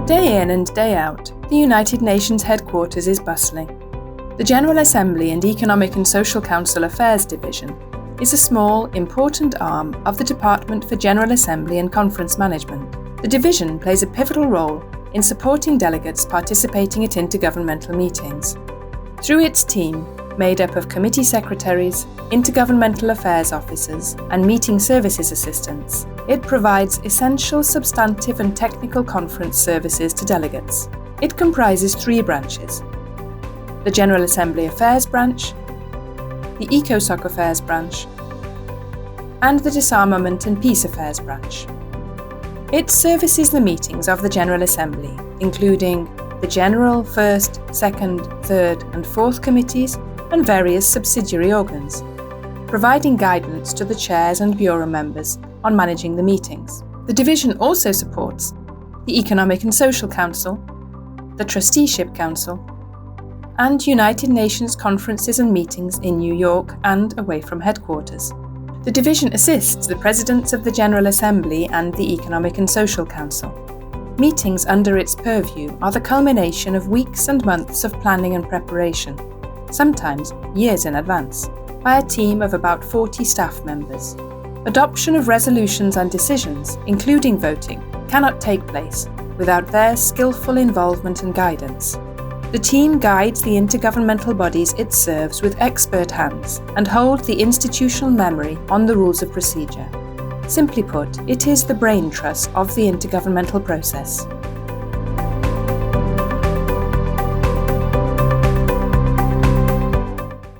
Day in and day out, the United Nations headquarters is bustling. The General Assembly and Economic and Social Council Affairs Division is a small, important arm of the Department for General Assembly and Conference Management. The division plays a pivotal role in supporting delegates participating at intergovernmental meetings. Through its team, made up of committee secretaries, intergovernmental affairs officers, and meeting services assistants, it provides essential substantive and technical conference services to delegates. It comprises 3 branches: the General Assembly Affairs Branch, the ECOSOC Affairs Branch, and the Disarmament and Peace Affairs Branch. It services the meetings of the General Assembly, including the General, First, Second, Third, and Fourth Committees, and various subsidiary organs, providing guidance to the chairs and bureau members on managing the meetings. The division also supports the Economic and Social Council, the Trusteeship Council, and United Nations conferences and meetings in New York and away from headquarters. The division assists the presidents of the General Assembly and the Economic and Social Council. Meetings under its purview are the culmination of weeks and months of planning and preparation, sometimes years in advance, by a team of about 40 staff members. Adoption of resolutions and decisions, including voting, cannot take place without their skillful involvement and guidance. The team guides the intergovernmental bodies it serves with expert hands and holds the institutional memory on the rules of procedure. Simply put, it is the brain trust of the intergovernmental process.